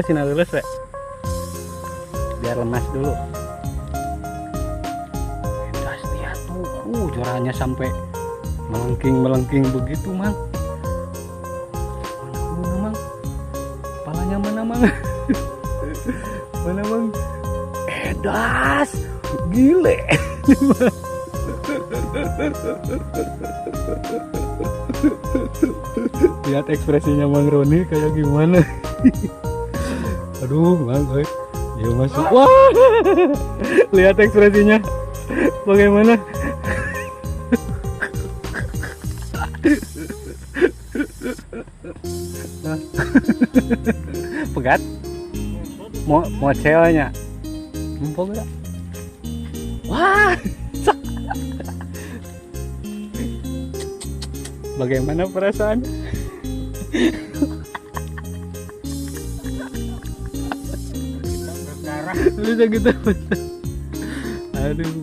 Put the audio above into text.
Sina lulus we. Biar lemas dulu. Das lihat tuh, juaranya sampai melengking begitu, Mang. Mana Mang? Palanya mana, Mang? Mana, Mang? Das, gile. Lihat ekspresinya Mang Roni kayak gimana. Aduh, Mang, dia masuk. Wah, lihat ekspresinya bagaimana. Pegat mau ceweknya mumpung gak? Wah, bagaimana perasaan? Bisa gitu. Aduh.